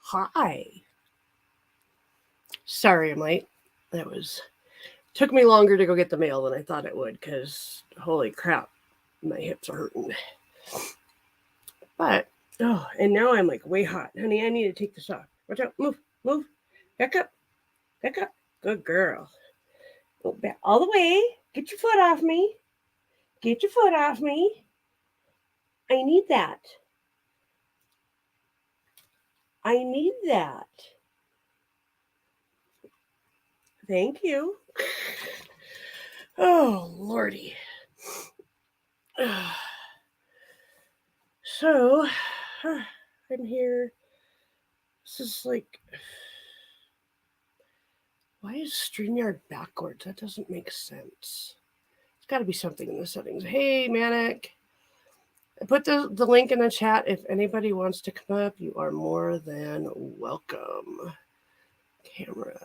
Hi. Sorry I'm late. Took me longer to go get the mail than I thought it would because holy crap, my hips are hurting. But and now I'm like way hot. Honey, I need to take this off. Watch out. Move. Back up. Back up. Good girl. Go back all the way. Get your foot off me. Get your foot off me. I need that. I need that. Thank you. Oh, Lordy. So, I'm here. This is like, why is StreamYard backwards? That doesn't make sense. There's got to be something in the settings. Hey, Manic. I put the link in the chat. If anybody wants to come up, you are more than welcome. Camera.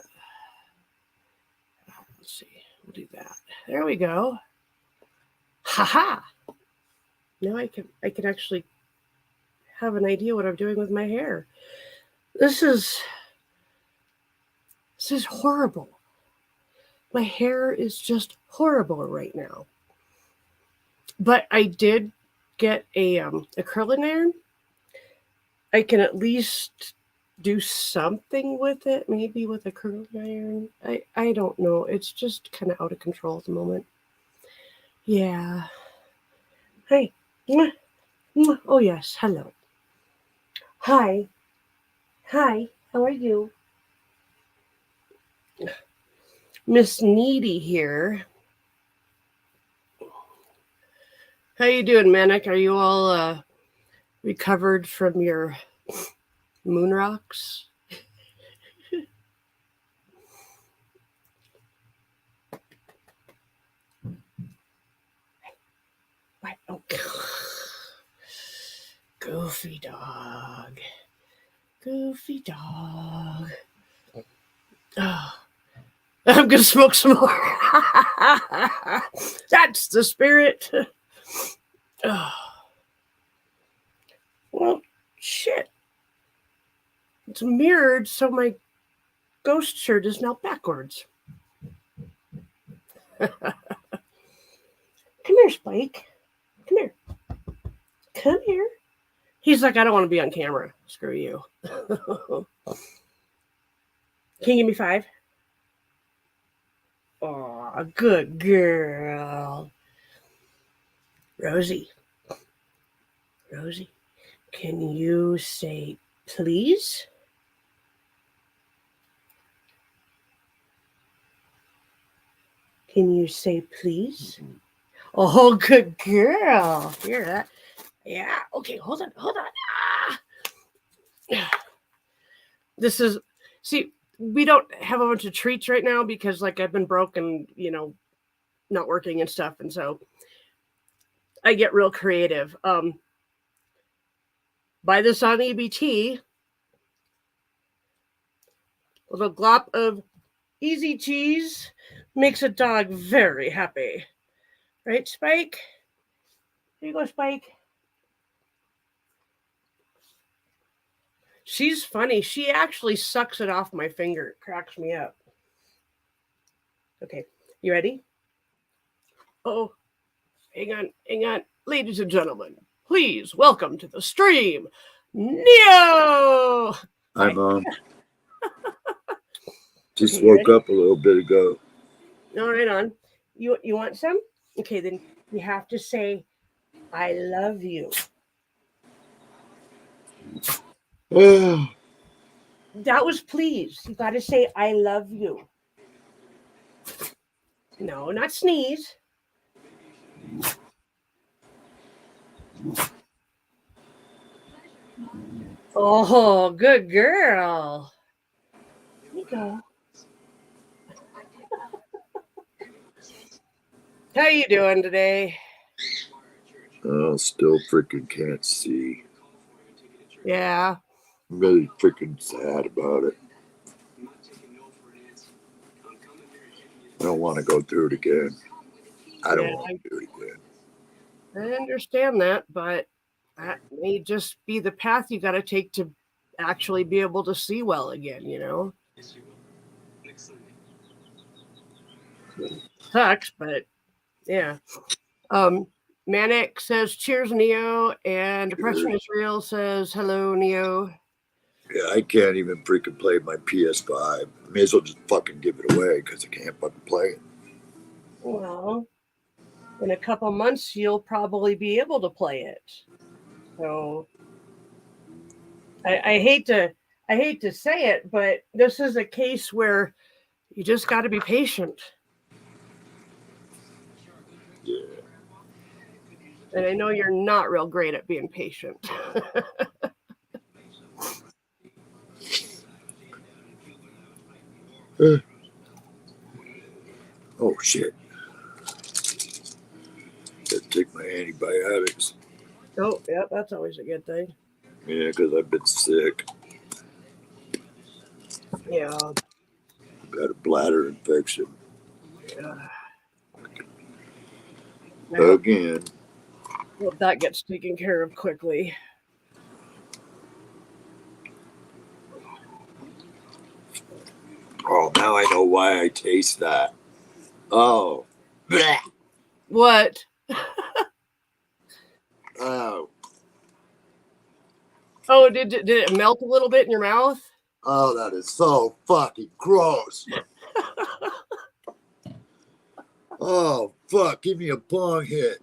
Let's see. We'll do that. There we go. Haha. Now I can actually have an idea what I'm doing with my hair. This is horrible. My hair is just horrible right now. But I did get a curling iron. I can at least do something with it, maybe with a curling iron. I don't know. It's just kind of out of control at the moment. Yeah. Hey. Oh yes. Hello. Hi. How are you? Miss Needy here. How you doing, Manic? Are you all recovered from your moon rocks? What? Oh. Goofy dog. Oh. I'm gonna smoke some more. That's the spirit. Oh. Well, shit. It's mirrored, so my ghost shirt is now backwards. Come here, Spike. Come here. He's like, I don't want to be on camera. Screw you. Can you give me 5? Oh, good girl. Rosie, can you say please? Can you say please? Mm-hmm. Oh, good girl. Hear that? Yeah. Okay, hold on. This is, see, we don't have a bunch of treats right now because, like, I've been broke and, not working and stuff. And so I get real creative. Buy this on EBT. A little glop of easy cheese makes a dog very happy. Right, Spike? Here you go, Spike. She's funny. She actually sucks it off my finger. It cracks me up. Okay, you ready? Oh, hang on. Ladies and gentlemen, please welcome to the stream, Neo! Hi, Mom. Just woke up a little bit ago. All right, on. You want some? Okay, then you have to say, I love you. That was please. You got to say, I love you. No, not sneeze. Oh, good girl. Here you go. How you doing today? Oh, still freaking can't see. Yeah. I'm really freaking sad about it. I don't want to go through it again. I don't want to do it again. I understand that, but that may just be the path you got to take to actually be able to see well again, you know? Sucks, but yeah. Manic says, cheers, Neo. And Depression is Real says, hello, Neo. Yeah, I can't even freaking play my PS5. May as well just fucking give it away because I can't fucking play it. Well, in a couple months, you'll probably be able to play it. So I hate to say it, but this is a case where you just got to be patient. Yeah. And I know you're not real great at being patient. Oh shit. Gotta take my antibiotics. Oh, yeah, that's always a good thing. Yeah, because I've been sick. Yeah. Got a bladder infection. Yeah. Again. Well, that gets taken care of quickly. Oh, now I know why I taste that. Oh. Blech. What? Oh. Oh, did it melt a little bit in your mouth? Oh, that is so fucking gross. Oh, fuck. Give me a bong hit.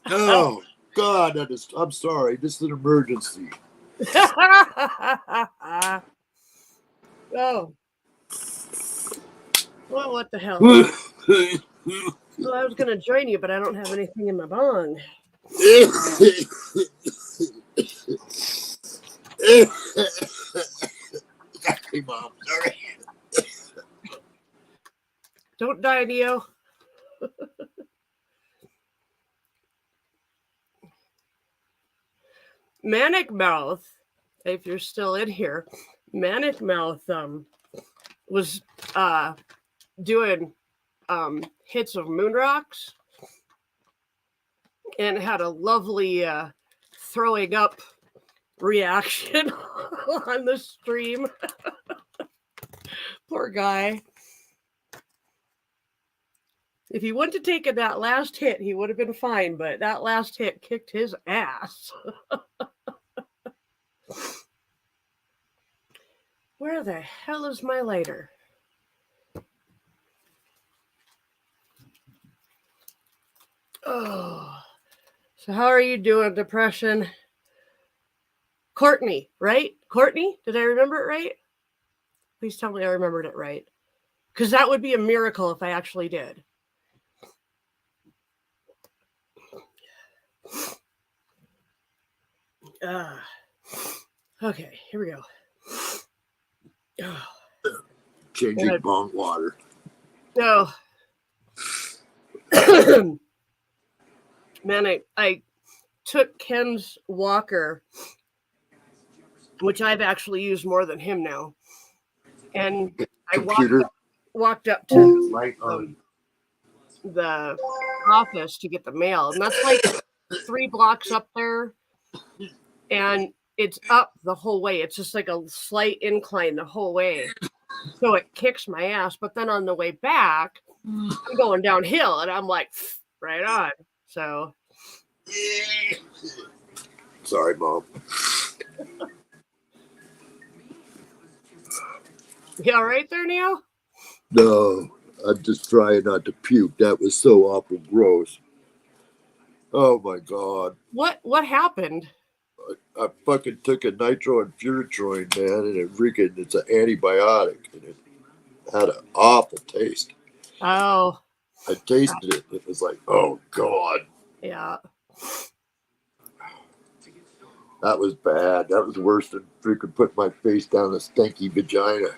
Oh, God. That is. I'm sorry. This is an emergency. Oh. Well, what the hell? Well, I was going to join you, but I don't have anything in my bong. Sorry, Mom. Sorry. Don't die, Neo. Manic Mouth, if you're still in here, Manic Mouth was doing hits of Moon Rocks and had a lovely throwing up reaction on the stream. Poor guy. If he wouldn't have taken that last hit, he would have been fine, but that last hit kicked his ass. Where the hell is my lighter? Oh. So how are you doing, Depression? Courtney, right? Courtney? Did I remember it right? Please tell me I remembered it right. Because that would be a miracle if I actually did. Okay, here we go. Changing bong water. No. Man, I took Ken's walker, which I've actually used more than him now. And I walked up to the office to get the mail. And that's like 3 blocks up there. And it's up the whole way. It's just like a slight incline the whole way. So it kicks my ass. But then on the way back, I'm going downhill. And I'm like, right on. So. Sorry, Mom. You all right there, Neil? No, I'm just trying not to puke. That was so awful gross. Oh my God. What happened? I fucking took a nitro and furatroin, man, and it's an antibiotic, and it had an awful taste. Oh. I tasted it. It was like, oh God. Yeah. That was bad. That was worse than freaking putting my face down a stinky vagina.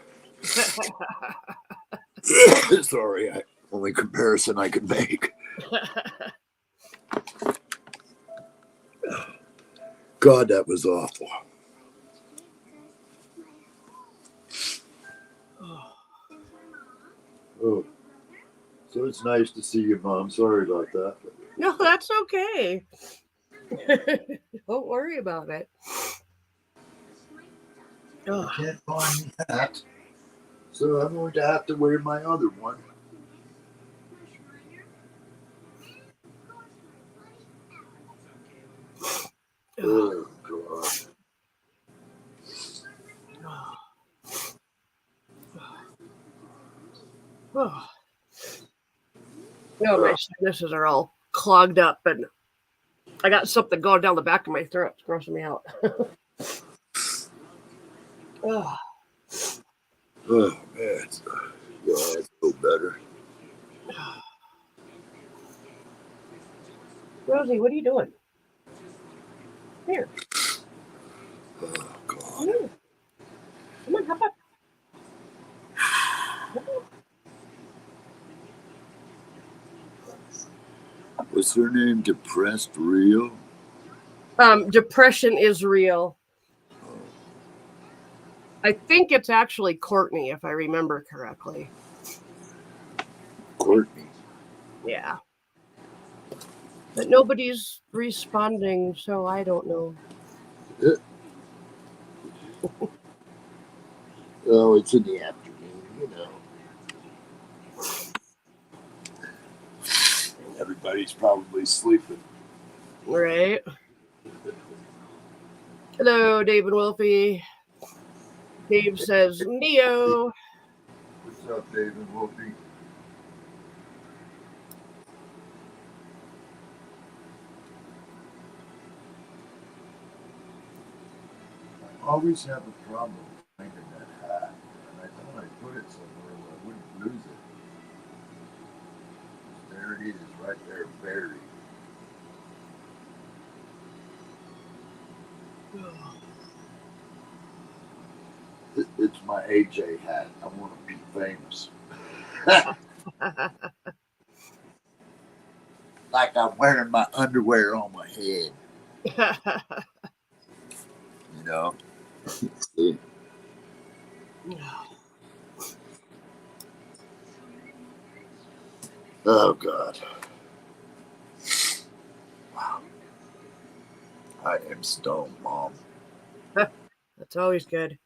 Sorry, only comparison I can make. God, that was awful. Oh, so it's nice to see you, Mom. Sorry about that. No, that's okay. Don't worry about it. Ugh. I can't find the hat, so I'm going to have to wear my other one. Oh, God. Oh, my sinuses are all clogged up, and I got something going down the back of my throat. It's grossing me out. Oh, Oh, man. Yeah, I feel better. Rosie, what are you doing? Here. Oh, God. Come here. Come on, hop up. What's her name? Depressed Real? Depression is real. I think it's actually Courtney, if I remember correctly. Courtney. Yeah. But nobody's responding, so I don't know. Oh, it's in the afternoon, you know. Everybody's probably sleeping. Right. Hello, Dave and Wolfie. Dave says, Neo. What's up, David Wolfie? I always have a problem finding that hat. And I thought I put it somewhere where I wouldn't lose it. There it is, right there, buried. It's my AJ hat. I want to be famous. Like I'm wearing my underwear on my head. You know? See? Oh, God. Wow. I am stoned, Mom. That's always good.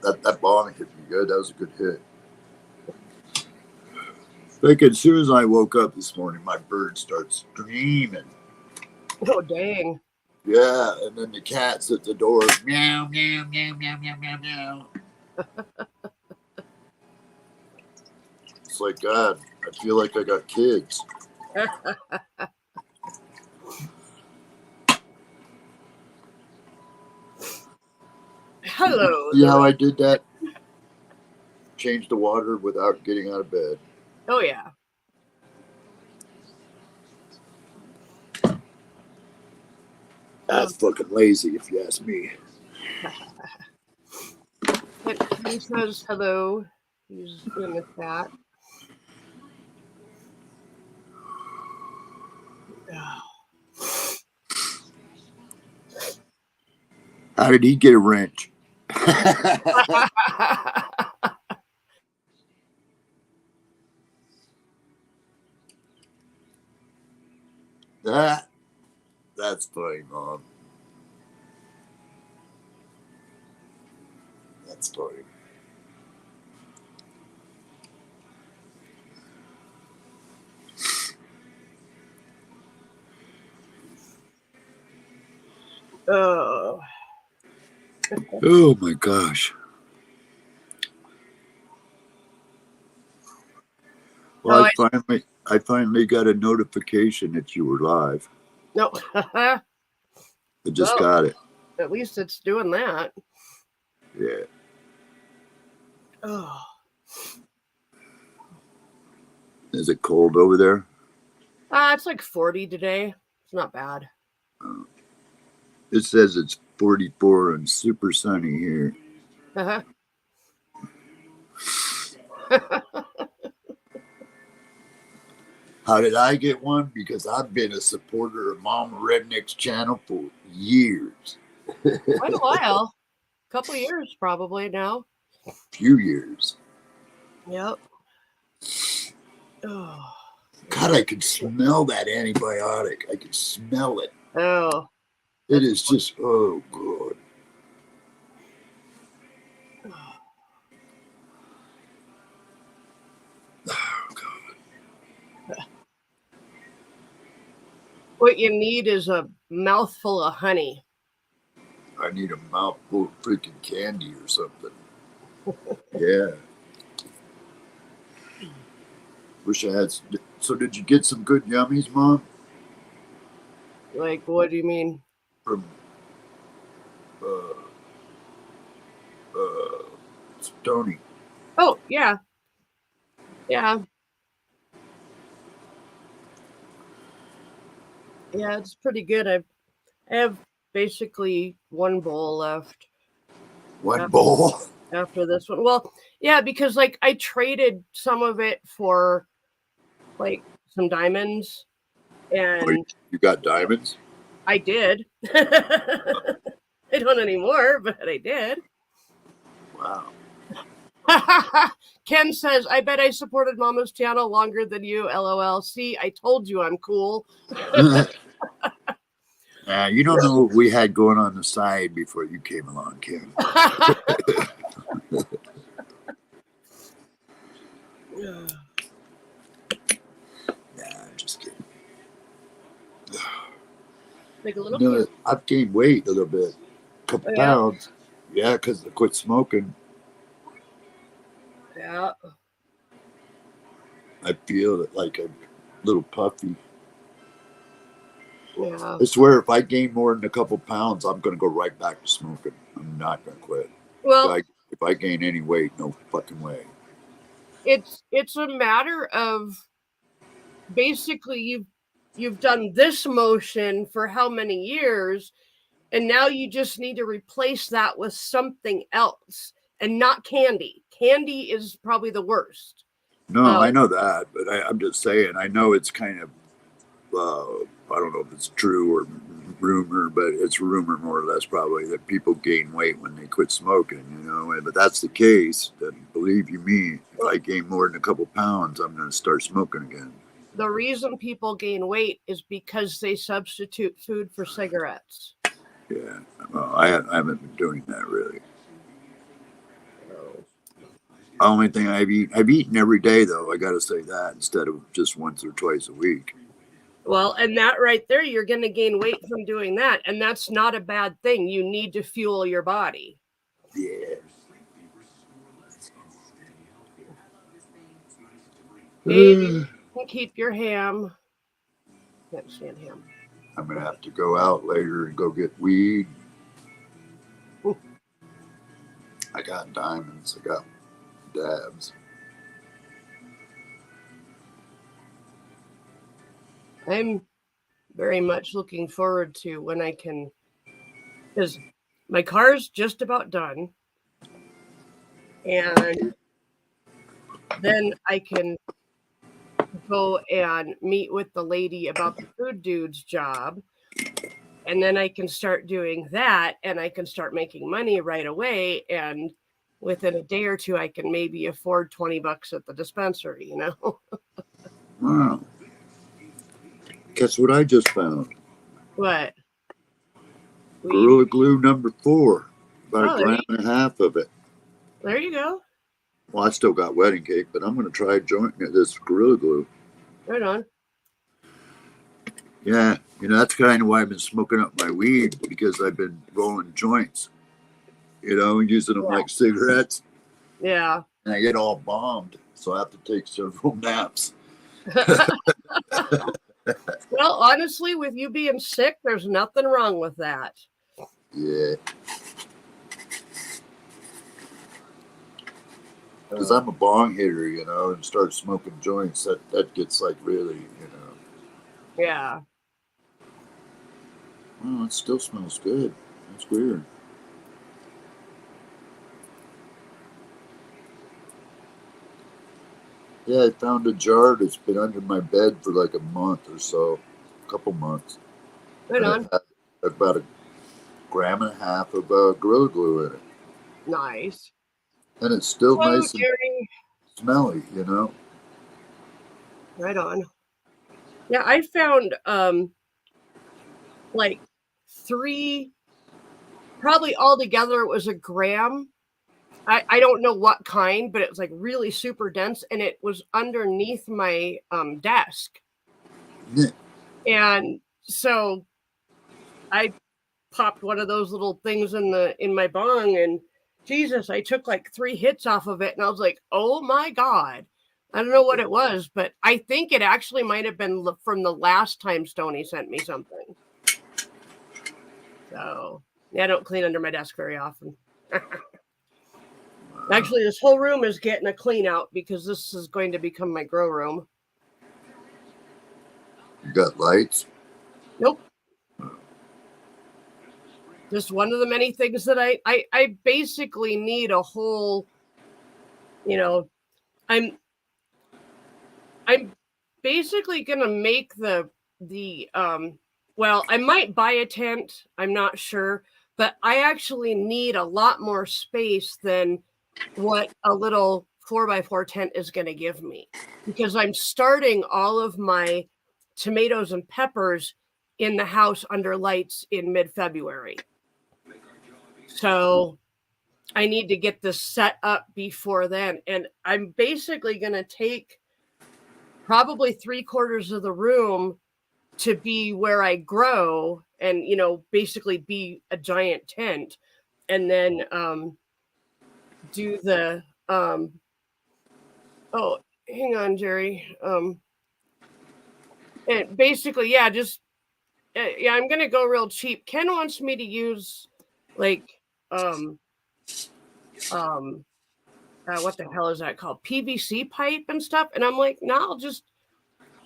That bomb hit me good. That was a good hit. Like as soon as I woke up this morning, my bird starts screaming. Oh, dang. Yeah, and then the cat's at the door. Meow, meow, meow, meow, meow, meow, meow. It's like, God, I feel like I got kids. Hello. See how I did that? Change the water without getting out of bed. Oh, yeah. That's fucking lazy, if you ask me. But he says hello. He's in the chat. How did he get a wrench? That's funny, Mom. That's funny. Oh. Oh my gosh. Well, I finally got a notification that you were live. No. I just Well, got it. at least it's doing that. Yeah. Oh. Is it cold over there? It's like 40 today. It's not bad. It says it's 44 and super sunny here. How did I get one? Because I've been a supporter of Mama Redneck's channel for years. Quite a while. A couple years probably now. Few years. Yep. Oh. God, I can smell that antibiotic. I can smell it. Oh. It is just, oh, God. Oh, God. What you need is a mouthful of honey. I need a mouthful of freaking candy or something. Yeah. Wish I had. So, did you get some good yummies, Mom? Like, what do you mean? From uh, uh, Tony. Oh, yeah. Yeah. Yeah, it's pretty good. I have basically one bowl left One bowl. after this one. Well, yeah, because like I traded some of it for like some diamonds, Oh, and you got diamonds? I did. I don't anymore, but I did. Wow. Ken says, I bet I supported Mama's channel longer than you, LOL. See, I told you I'm cool. You don't know what we had going on the side before you came along, Ken. Nah, I'm just kidding. Like a little I've gained weight a little bit, a couple pounds. Yeah, because I quit smoking. Yeah. I feel like a little puffy. Yeah. I swear, if I gain more than a couple pounds, I'm going to go right back to smoking. I'm not going to quit. Well, If I gain any weight, no fucking way. it's a matter of basically you've done this motion for how many years, and now you just need to replace that with something else, and not candy. Candy is probably the worst. No, I know that, but I'm just saying. I know it's kind of I don't know if it's true or rumor, but it's rumor more or less probably that people gain weight when they quit smoking, you know. But that's the case, then believe you me, if I gain more than a couple pounds, I'm going to start smoking again. The reason people gain weight is because they substitute food for cigarettes. Yeah, well, I haven't been doing that really. So, The only thing I've eaten every day though. I got to say that instead of just once or twice a week. well, and that right there, you're going to gain weight from doing that. And that's not a bad thing. You need to fuel your body. Yeah. Dave, you can keep your ham. Can't stand ham. I'm gonna have to go out later and go get weed. I got diamonds. I got dabs. I'm very much looking forward to when I can, because my car's just about done. And then I can go and meet with the lady about the food dude's job. And then I can start doing that, and I can start making money right away. And within a day or two, I can maybe afford $20 at the dispensary, you know? Wow. Guess what I just found? What? Weed? Gorilla Glue #4. About a Oh, gram and a half of it. there you go. Well, I still got wedding cake, but I'm going to try jointing this Gorilla Glue. Right on. Yeah, that's kind of why I've been smoking up my weed because I've been rolling joints, using them like cigarettes. Yeah. And I get all bombed, so I have to take several naps. Well, honestly, with you being sick, there's nothing wrong with that. Yeah. Because I'm a bong hitter, and start smoking joints, that gets like really, Yeah. Well, it still smells good. That's weird. Yeah, I found a jar that's been under my bed for like a month or so, a couple months. Right on. It had about a gram and a half of Gorilla Glue in it. Nice. And it's still Oh, nice and Jerry. smelly, Right on. Yeah, I found like 3, probably altogether it was a gram I don't know what kind, but it was like really super dense, and it was underneath my desk. And so I popped one of those little things in my bong, and Jesus, I took like 3 hits off of it, and I was like, oh my God. I don't know what it was, but I think it actually might have been from the last time Stoney sent me something. So yeah, I don't clean under my desk very often. Actually, this whole room is getting a clean out because this is going to become my grow room. You got lights? Nope. Just one of the many things that I basically need a whole, you know, I'm basically gonna make the well, I might buy a tent, I'm not sure, but I actually need a lot more space than what a little 4x4 tent is going to give me, because I'm starting all of my tomatoes and peppers in the house under lights in mid-February. So I need to get this set up before then. And I'm basically going to take probably 3/4 of the room to be where I grow and, basically be a giant tent. And then do the oh, hang on, Jerry. And basically, yeah, just yeah, I'm gonna go real cheap. Ken wants me to use like what the hell is that called? PVC pipe and stuff, and I'm like, no, I'll just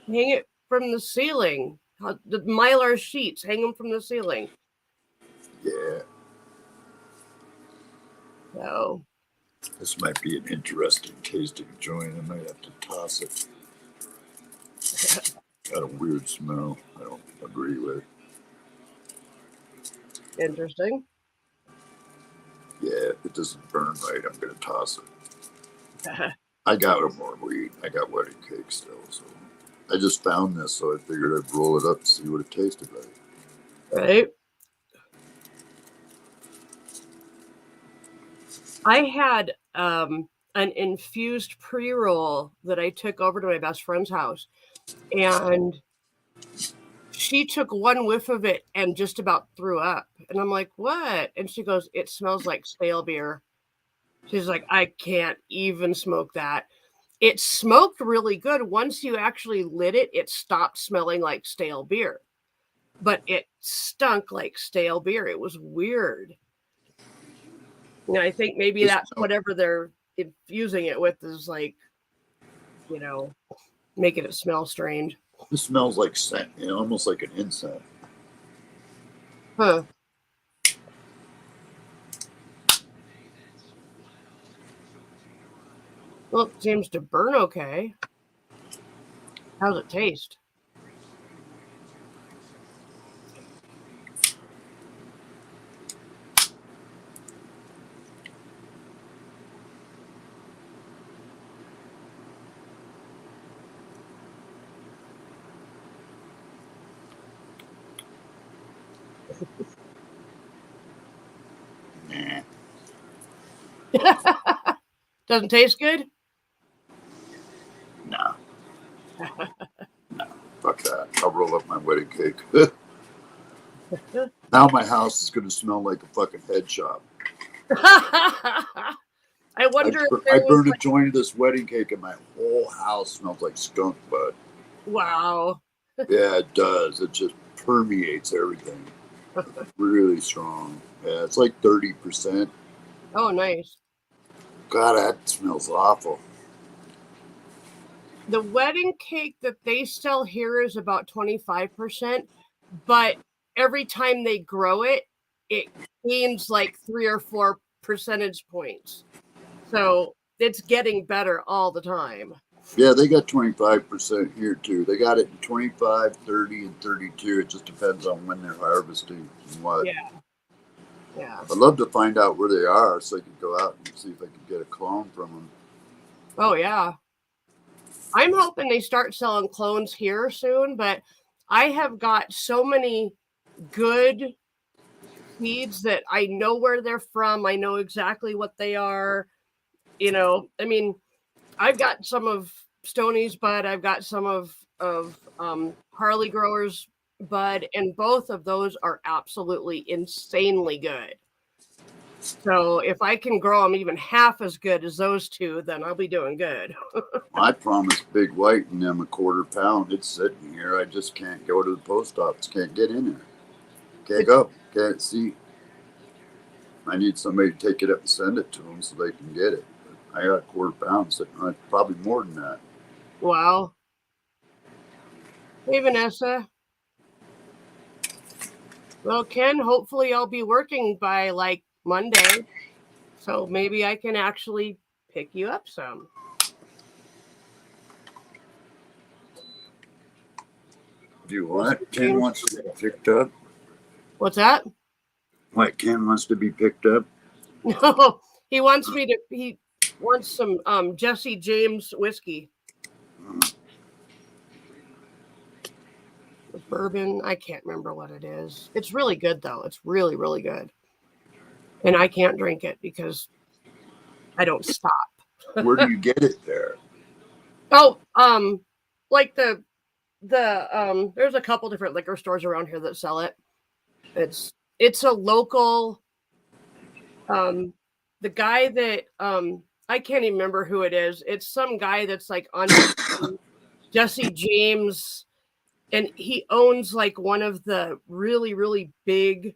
hang it from the ceiling. The Mylar sheets, hang them from the ceiling. Yeah. So This might be an interesting tasting joint. I might have to toss it. Got a weird smell. I don't agree with. interesting. Yeah, if it doesn't burn right, I'm gonna toss it. I got more weed. I got wedding cake still, so I just found this, so I figured I'd roll it up and see what it tasted like. Right. I had an infused pre-roll that I took over to my best friend's house, and she took one whiff of it and just about threw up. And I'm like, what? And she goes, it smells like stale beer. She's like, I can't even smoke that. It smoked really good. Once you actually lit it, it stopped smelling like stale beer, but it stunk like stale beer. It was weird. I think maybe that's whatever they're infusing it with is like, making it smell strange. It smells like scent, almost like an incense. Huh. Well, it seems to burn okay. How's it taste? Nah. Doesn't taste good? No. No. Fuck that. I'll roll up my wedding cake. Now my house is going to smell like a fucking head shop. I wonder if I burned a joint of this wedding cake and my whole house smells like skunk bud. Wow. Yeah, it does. It just permeates everything. It's really strong. Yeah, it's like 30%. Oh, nice. God, that smells awful. The wedding cake that they sell here is about 25%, but every time they grow it, it gains like 3 or 4 percentage points. So it's getting better all the time. Yeah, they got 25% here too. They got it in 25, 30, and 32. It just depends on when they're harvesting and what. Yeah. I'd love to find out where they are so I could go out and see if I could get a clone from them. Oh, yeah. I'm hoping they start selling clones here soon, but I have got so many good seeds that I know where they're from. I know exactly what they are. I mean, I've got some of Stoney's bud. I've got some of Harley Growers bud, and both of those are absolutely insanely good. So if I can grow them even half as good as those two, then I'll be doing good. I promised Big White and them a £1/4. It's sitting here. I just can't go to the post office. Can't get in there. Can't go. Can't see. I need somebody to take it up and send it to them so they can get it. I got £1/4 sitting right, probably more than that. Wow. Hey, Vanessa. Well, Ken, hopefully I'll be working by like Monday. So maybe I can actually pick you up some. Do you want? Ken wants to be picked up. What's that? What, Ken wants to be picked up? No, he wants some Jesse James whiskey. The bourbon, I can't remember what it is. It's really good though. It's really, really good. And I can't drink it because I don't stop. Where do you get it there? Oh, like the there's a couple different liquor stores around here that sell it. It's a local the guy that I can't even remember who it is. It's some guy that's like on Jesse James, and he owns like one of the really, really big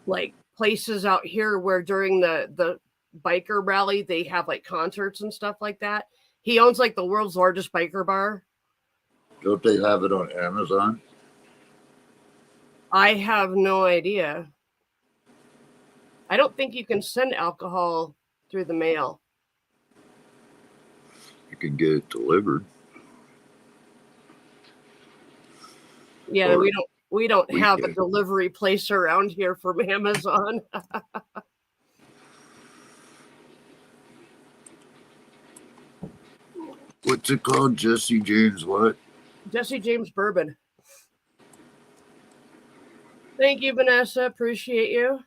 like places out here where during the biker rally they have like concerts and stuff like that. He owns like the world's largest biker bar. Don't they have it on Amazon? I have no idea. I don't think you can send alcohol through the mail. You can get it delivered. Yeah, Or we don't have a can. delivery place around here from Amazon. What's it called? Jesse James what? Jesse James bourbon. Thank you, Vanessa. Appreciate you.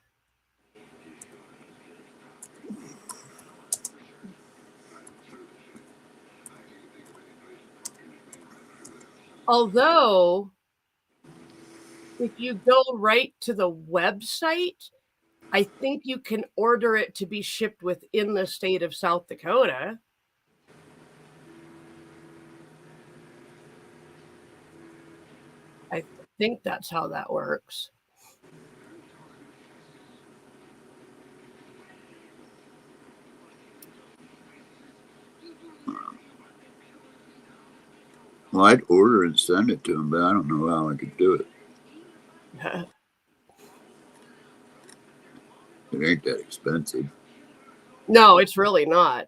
Although, if you go right to the website, I think you can order it to be shipped within the state of South Dakota. I think that's how that works. Well, I'd order and send it to him, but I don't know how I could do it. It ain't that expensive. No, it's really not.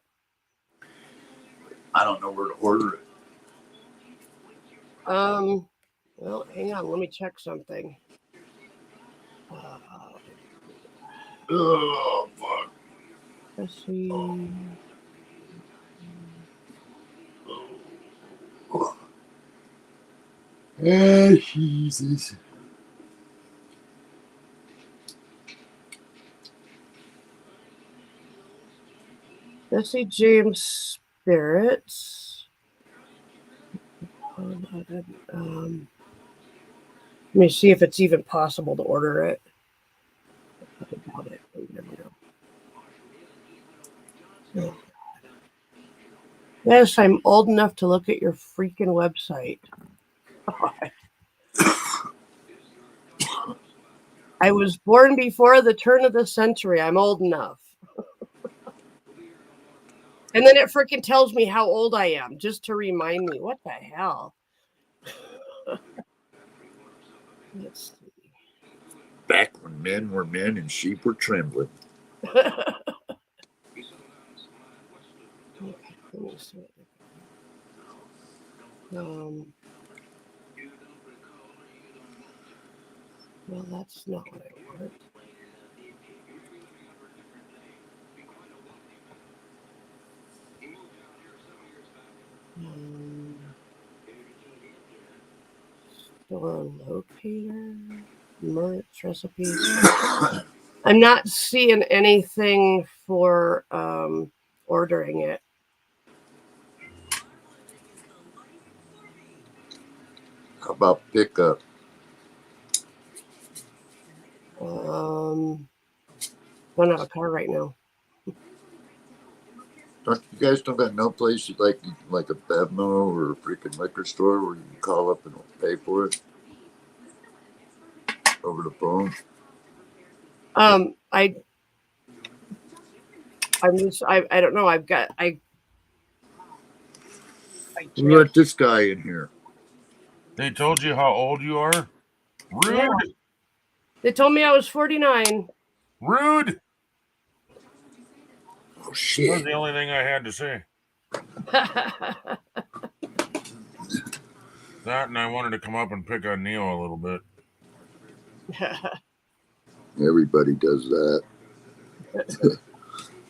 I don't know where to order it. Well, hang on. Let me check something. Oh, fuck. Let's see. Ah, Jesus. Jesse James Spirits. Let me see if it's even possible to order it. I doubt it. You never know. Yes, I'm old enough to look at your freaking website. I was born before the turn of the century. I'm old enough. And then it freaking tells me how old I am just to remind me. What the hell? Let's see. Back when men were men and sheep were trembling. Okay, let me see. Well, that's not what I want. Store locator. Merch recipes. I'm not seeing anything for ordering it. How about pickup? Don't have a car right now. Don't you guys don't got no place like a Bevmo or a freaking liquor store where you can call up and pay for it over the phone? I don't know. We got this guy in here. They told you how old you are? Rude. Yeah. They told me I was 49. Rude. Oh shit. That's the only thing I had to say. That, and I wanted to come up and pick on Neo a little bit. Everybody does that.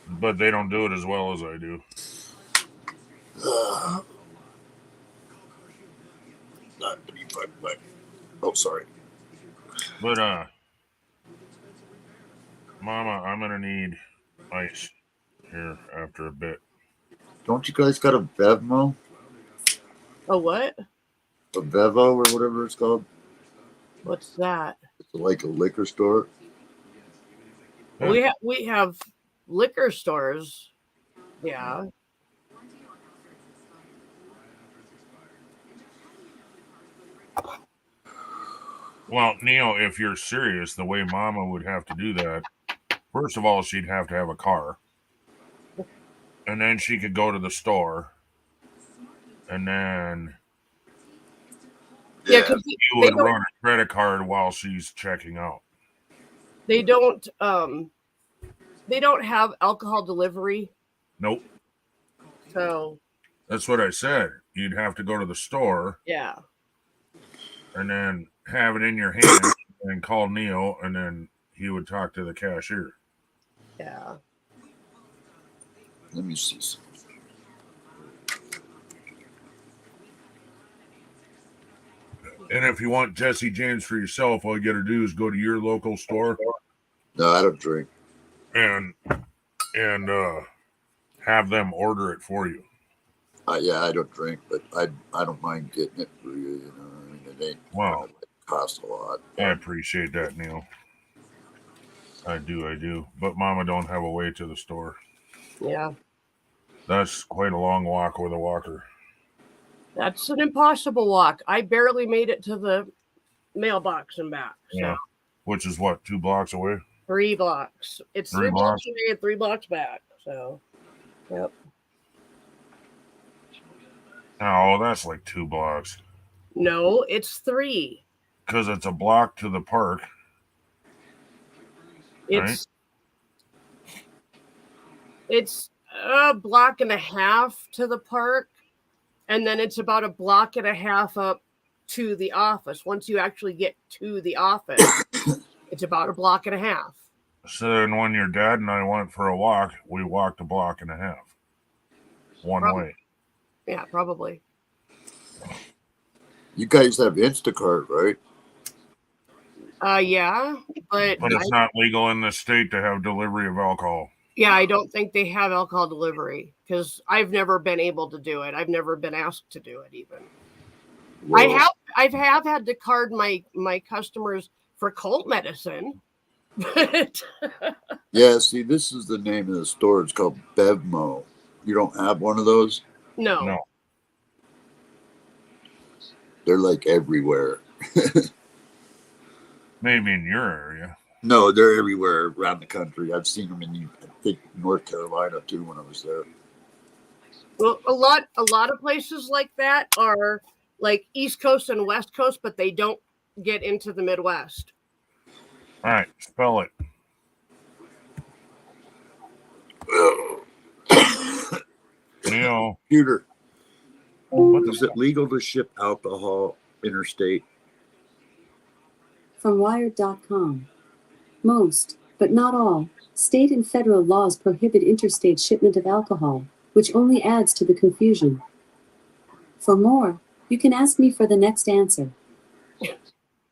But they don't do it as well as I do. Not 35, but oh, sorry. But Mama, I'm gonna need ice here after a bit. Don't you guys got a Bevmo? A what? A Bevo or whatever it's called? What's that? It's like a liquor store. Yeah. We have liquor stores. Yeah. Well, Neo, if you're serious, the way Mama would have to do that, first of all, she'd have to have a car. And then she could go to the store. And then Yeah, because you would run a credit card while she's checking out. They don't have alcohol delivery. Nope. So that's what I said. You'd have to go to the store. Yeah. And then have it in your hand and call Neo, and then he would talk to the cashier. Yeah. Let me see something. And if you want Jesse James for yourself, all you got to do is go to your local store. No, I don't drink. And have them order it for you. Yeah, I don't drink, but I don't mind getting it for you. You know, I mean, it ain't it costs a lot. I appreciate that, Neil. I do. But Mama don't have a way to the store. Yeah. That's quite a long walk with a walker. That's an impossible walk. I barely made it to the mailbox and back. So. Yeah. Which is what, 2 blocks away? 3 blocks. It's 3 blocks away and 3 blocks back. So, yep. Oh, that's like 2 blocks. No, it's 3. Because it's a block to the park. It's a block and a half to the park, and then it's about a block and a half up to the office. Once you actually get to the office, it's about a block and a half. So then when your dad and I went for a walk, we walked a block and a half. One way. Yeah, probably. You guys have Instacart, right? Yeah, but it's not legal in this state to have delivery of alcohol. Yeah, I don't think they have alcohol delivery because I've never been able to do it. I've never been asked to do it even. Well, I have had to card my customers for cold medicine. But yeah, see, this is the name of the store. It's called Bevmo. You don't have one of those? No. They're like everywhere. Maybe in your area. No, they're everywhere around the country. I've seen them in, I think, North Carolina too when I was there. Well, a lot of places like that are like East Coast and West Coast, but they don't get into the Midwest. All right, spell it. Neil. Computer. Is it legal to ship alcohol interstate? From Wired.com. Most, but not all, state and federal laws prohibit interstate shipment of alcohol, which only adds to the confusion. For more, you can ask me for the next answer.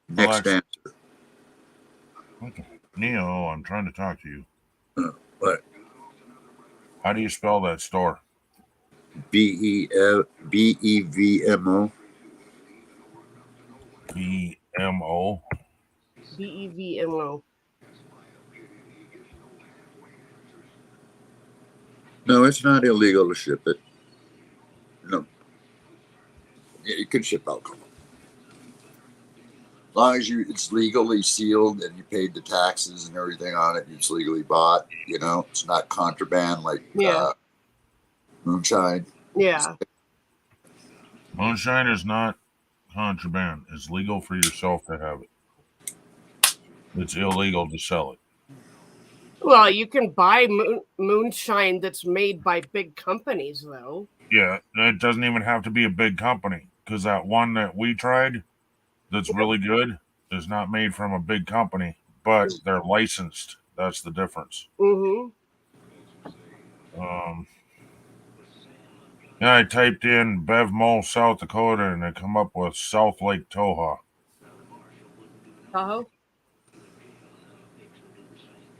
Next answer. Neo, I'm trying to talk to you. What? How do you spell that store? BEVMO. BMO. BEVMO. No, it's not illegal to ship it. No. Yeah, you can ship alcohol. As long as it's legally sealed and you paid the taxes and everything on it, it's legally bought. You know, it's not contraband like Yeah. moonshine. Yeah. Moonshine is not contraband. It's legal for yourself to have it. It's illegal to sell it. Well, you can buy moonshine that's made by big companies, though. Yeah, it doesn't even have to be a big company because that one that we tried that's really good is not made from a big company, but they're licensed. That's the difference. Mm-hmm. Yeah, I typed in Bev Mole, South Dakota, and it come up with South Lake Tahoe. Tahoe?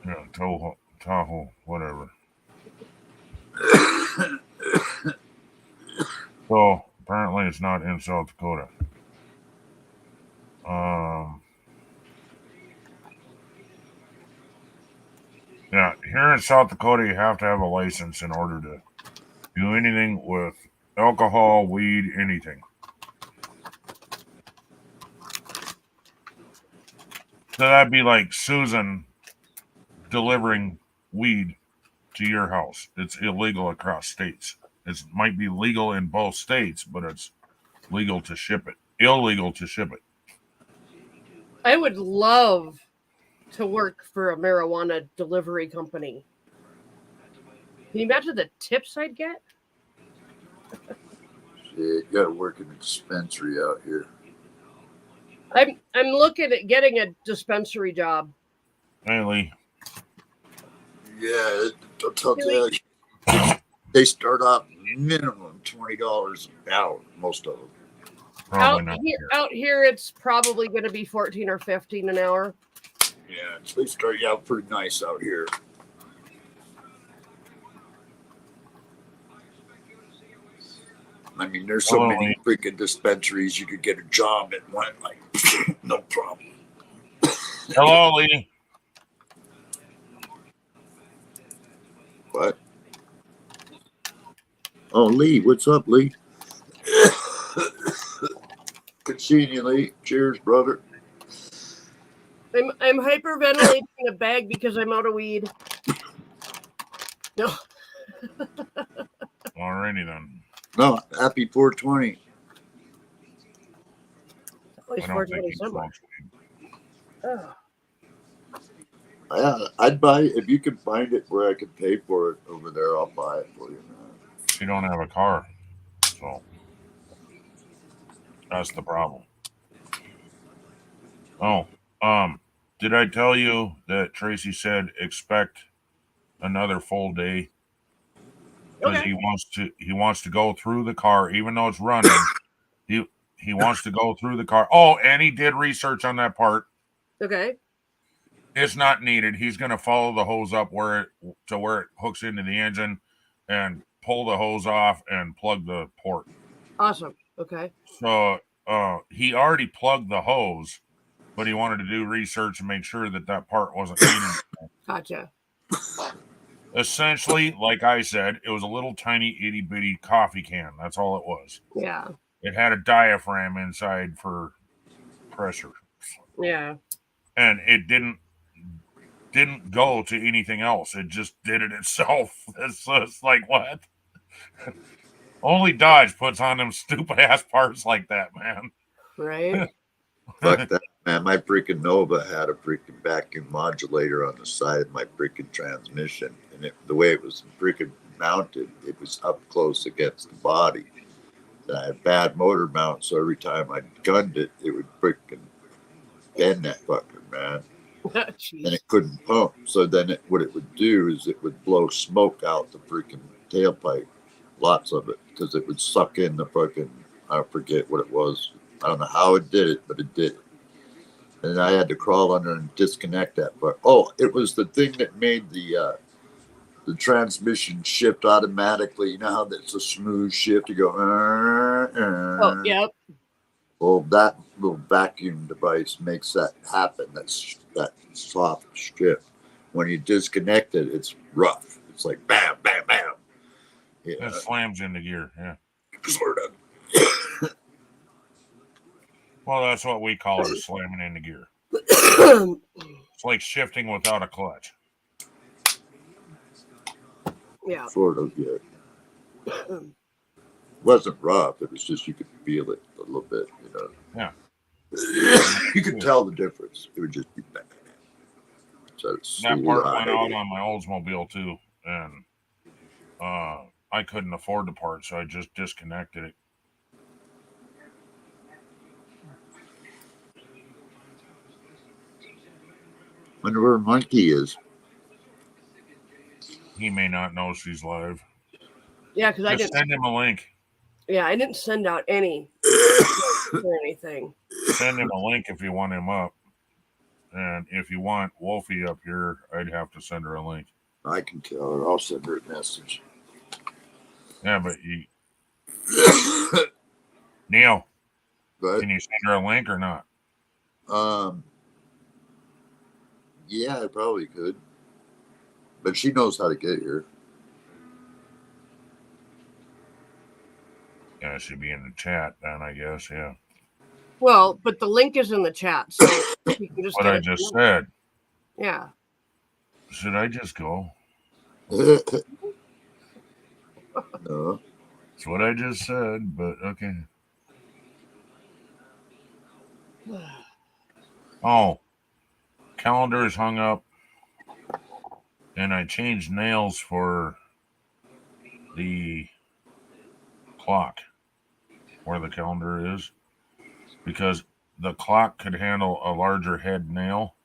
Yeah, Tahoe, whatever. So apparently it's not in South Dakota. Yeah, here in South Dakota, you have to have a license in order to do anything with alcohol, weed, anything. So that'd be like Susan delivering weed to your house. It's illegal across states. It might be legal in both states, but it's legal to ship it. Illegal to ship it. I would love to work for a marijuana delivery company. Can you imagine the tips I'd get? Shit, you got to work in a dispensary out here. I'm looking at getting a dispensary job. Hey, Lee. Yeah, I'll tell you, they start off minimum $20 an hour, most of them. Out here, it's probably going to be 14 or 15 an hour. Yeah, they start you out pretty nice out here. I mean, there's so many freaking dispensaries you could get a job at one, like, no problem. Hello, Lee. What? Oh, Lee, what's up, Lee? Good seeing you, Lee. Cheers, brother. I'm hyperventilating a bag because I'm out of weed. No. Alrighty then. No, happy 420. Always 420 somewhere. Yeah, I'd buy it. If you can find it where I can pay for it over there, I'll buy it for you, man. You don't have a car, so that's the problem. Oh, did I tell you that Tracy said expect another full day? Because he wants to go through the car, even though it's running. He wants to go through the car. Oh, and he did research on that part. Okay. It's not needed. He's going to follow the hose up where it hooks into the engine, and pull the hose off and plug the port. Awesome. Okay. So he already plugged the hose, but he wanted to do research and make sure that part wasn't needed. Gotcha. Essentially, like I said, it was a little tiny itty bitty coffee can. That's all it was. Yeah. It had a diaphragm inside for pressure. Yeah. And it didn't go to anything else. It just did it itself. It's like, what? Only Dodge puts on them stupid ass parts like that, man. Right. Fuck that, man. My freaking Nova had a freaking vacuum modulator on the side of my freaking transmission. And the way it was freaking mounted, it was up close against the body. And I had bad motor mount, so every time I gunned it, it would freaking bend that fucker, man. And it couldn't pump. So then what it would do is it would blow smoke out the freaking tailpipe. Lots of it. Because it would suck in the fucking, I forget what it was. I don't know how it did it, but it did it. and I had to crawl under and disconnect that part. Oh, it was the thing that made the transmission shift automatically. You know how that's a smooth shift? You go. Oh, yep. Well, that little vacuum device makes that happen. That's that soft shift. When you disconnect it, it's rough. It's like bam, bam, bam. Yeah, It slams into gear. Yeah. sort of. Well, that's what we call it, slamming into gear. It's like shifting without a clutch. Yeah. Sort of, yeah. It wasn't rough. It was just you could feel it a little bit, you know. Yeah. You could tell the difference. It would just be bam. So that part went out on my Oldsmobile too, and I couldn't afford the part, so I just disconnected it. Wonder where Monkey is. He may not know she's live. Yeah, because I Just didn't. send him a link. Yeah, I didn't send out any or anything. Send him a link if you want him up. And if you want Wolfie up here, I'd have to send her a link. I can tell her. I'll send her a message. Yeah, but you, Neil, But can you send her a link or not? yeah, I probably could. But she knows how to get here. Yeah, it should be in the chat then, I guess. Yeah. Well, but the link is in the chat, so you can just What get I it. just said. Yeah. Should I just go? No. That's what I just said, but okay. Oh, calendar is hung up, and I changed nails for the clock where the calendar is because the clock could handle a larger head nail.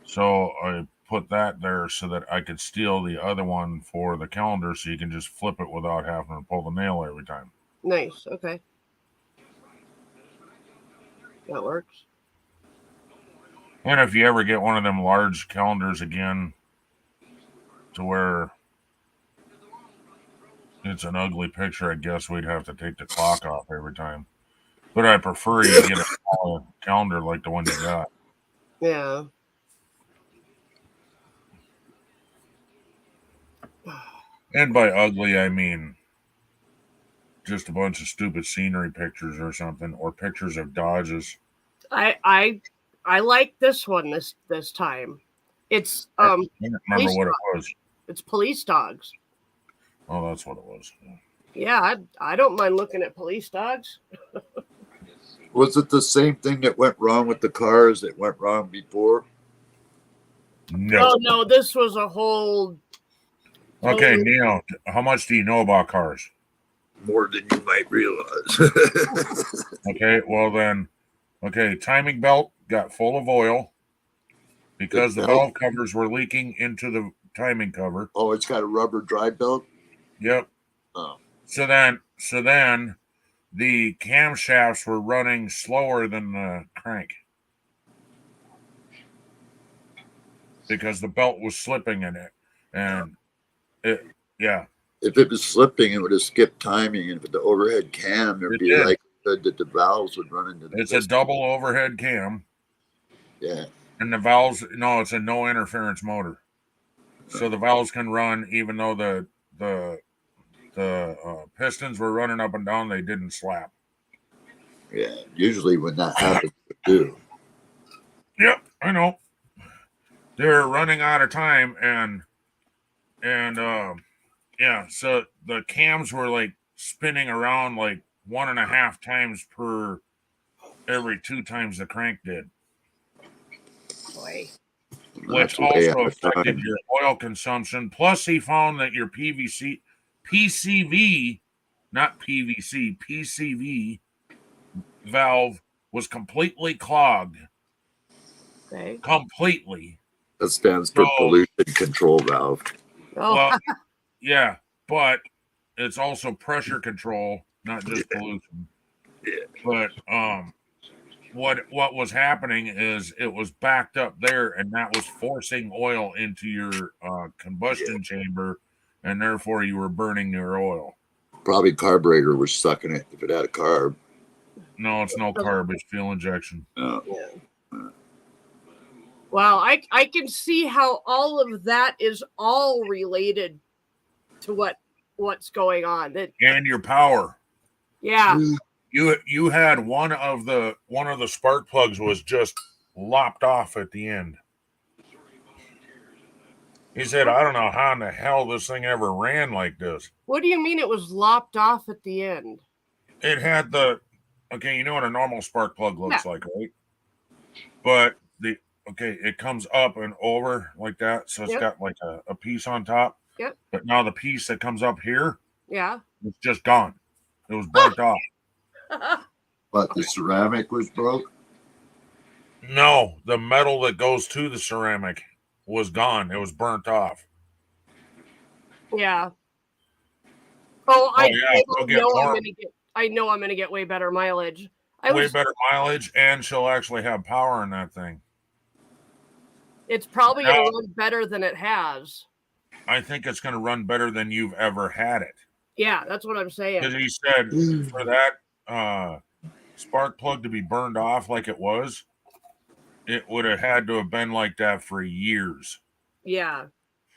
So I put that there so that I could steal the other one for the calendar so you can just flip it without having to pull the nail every time. Nice. Okay. That works. And if you ever get one of them large calendars again to where it's an ugly picture, I guess we'd have to take the clock off every time. But I prefer you get a smaller calendar like the one you got. Yeah. And by ugly, I mean just a bunch of stupid scenery pictures or something, or pictures of Dodges. I like this one this time. It's I don't remember what it was. It's police dogs. Oh, that's what it was. Yeah, I don't mind looking at police dogs. Was it the same thing that went wrong with the cars that went wrong before? No. Oh no, this was a whole. Okay, Neil, how much do you know about cars? More than you might realize. Okay, well then, timing belt got full of oil because the valve covers were leaking into the timing cover. Oh, it's got a rubber dry belt? Yep. Oh. So then the camshafts were running slower than the crank because the belt was slipping in it. And yeah. If it was slipping, it would have skipped timing. And with the overhead cam, there'd be likelihood that the valves would run into the It's a double overhead cam. Yeah. And the valves, no, it's a no interference motor. So the valves can run even though the pistons were running up and down, they didn't slap. Yeah, usually when that happens, they do. Yep, I know. They're running out of time, and yeah, so the cams were like spinning around like 1.5 times per every 2 times the crank did. Boy. Which also affected your oil consumption. Plus, he found that your PCV, not PVC, PCV valve was completely clogged. Okay. Completely. That stands for pollution control valve. Oh. Well, yeah, but it's also pressure control, not just pollution. Yeah. But what was happening is it was backed up there, and that was forcing oil into your combustion chamber, and therefore you were burning your oil. Probably carburetor was sucking it if it had a carb. No, it's no carb; it's fuel injection. No. Yeah. Well, I can see how all of that is all related to what's going on. And your power. Yeah. You had one of the spark plugs was just lopped off at the end. He said, "I don't know how in the hell this thing ever ran like this." What do you mean it was lopped off at the end? It had you know what a normal spark plug looks like, right? But it comes up and over like that, so it's got like a piece on top. Yep. But now the piece that comes up here, it's just gone. It was burnt off. But the ceramic was broke? No, the metal that goes to the ceramic was gone. It was burnt off. Yeah. I know I'm gonna get way better mileage. Better mileage, and she'll actually have power in that thing. It's probably gonna run better than it has. I think it's gonna run better than you've ever had it. Yeah, that's what I'm saying. Because he said for that spark plug to be burned off like it was, it would have had to have been like that for years. Yeah.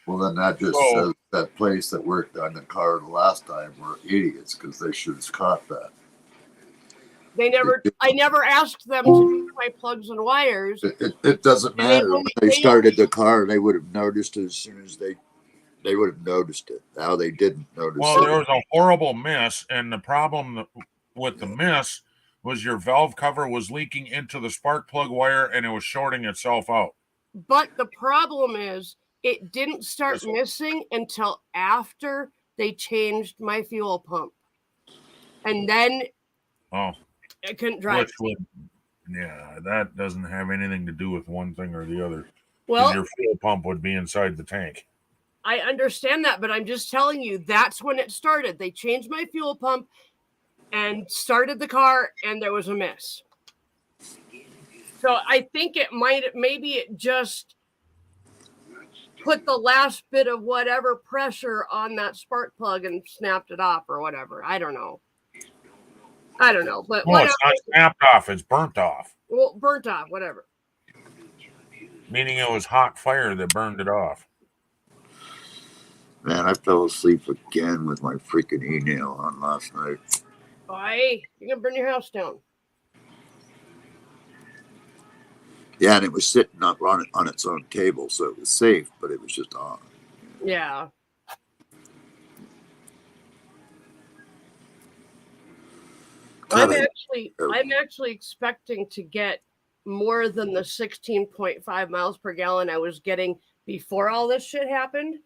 Well, then that just says that place that worked on the car the last time were idiots because they should have caught that. I never asked them to do my plugs and wires. It doesn't matter. When they started the car, they would have noticed it as soon as they would have noticed it. Now they didn't notice it. Well, there was a horrible miss, and the problem with the miss was your valve cover was leaking into the spark plug wire, and it was shorting itself out. But the problem is it didn't start missing until after they changed my fuel pump. And then I couldn't drive. That doesn't have anything to do with one thing or the other. Well, your fuel pump would be inside the tank. I understand that, but I'm just telling you, that's when it started. They changed my fuel pump and started the car, and there was a miss. So I think maybe it just put the last bit of whatever pressure on that spark plug and snapped it off or whatever. I don't know. But it's not snapped off. It's burnt off. Well, burnt off, whatever. Meaning it was hot fire that burned it off. Man, I fell asleep again with my freaking email on last night. You're going to burn your house down. Yeah, and it was sitting up on its own table, so it was safe, but it was just on. Yeah. I'm actually expecting to get more than the 16.5 miles per gallon I was getting before all this shit happened.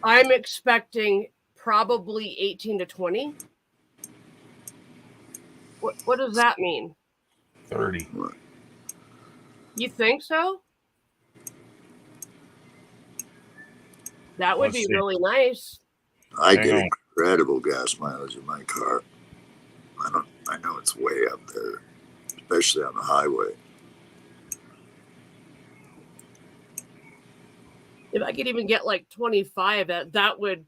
I'm expecting probably 18 to 20. What does that mean? 30. You think so? That would be really nice. I get incredible gas mileage in my car. I know it's way up there, especially on the highway. If I could even get like 25, that would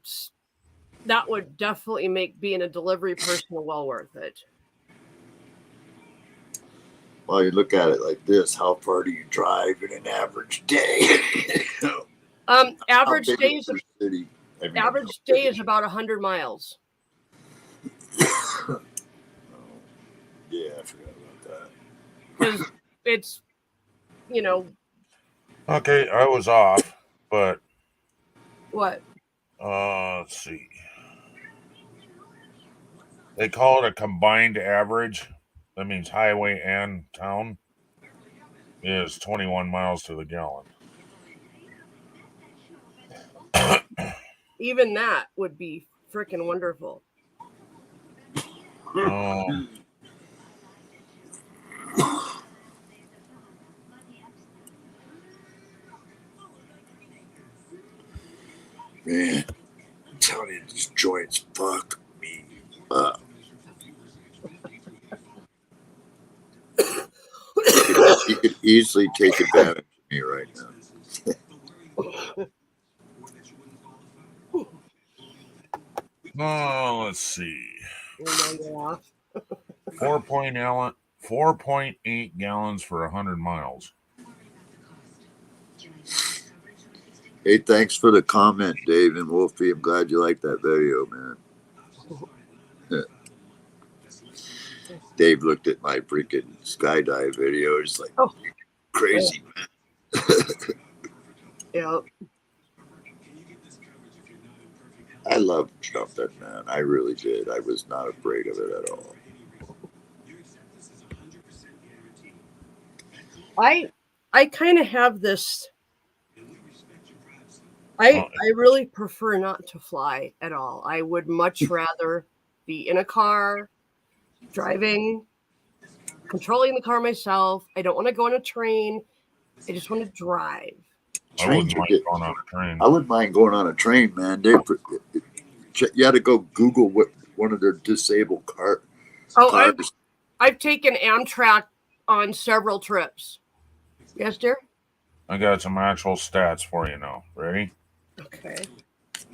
definitely make being a delivery person well worth it. Well, you look at it like this: how far do you drive in an average day? Average day is about 100 miles. Yeah, I forgot about that. Because it's, Okay, I was off, but what? Let's see. They call it a combined average. That means highway and town is 21 miles to the gallon. Even that would be freaking wonderful. Man, I'm telling you, these joints fuck me up. easily take advantage of me right now. Oh, let's see. Now you're off. 4.8 gallons for 100 miles. Hey, thanks for the comment, Dave and Wolfie. I'm glad you liked that video, man. Dave looked at my freaking skydive video. He's like, Oh. crazy, man. Yeah. I loved jumping, man. I really did. I was not afraid of it at all. I kind of have this. I really prefer not to fly at all. I would much rather be in a car, driving, controlling the car myself. I don't want to go on a train. I just want to drive. I wouldn't mind going on a train. I wouldn't mind going on a train, man. You had to go Google what one of their disabled cars. I've taken Amtrak on several trips. Yes, dear? I got some actual stats for you now. Ready? Okay.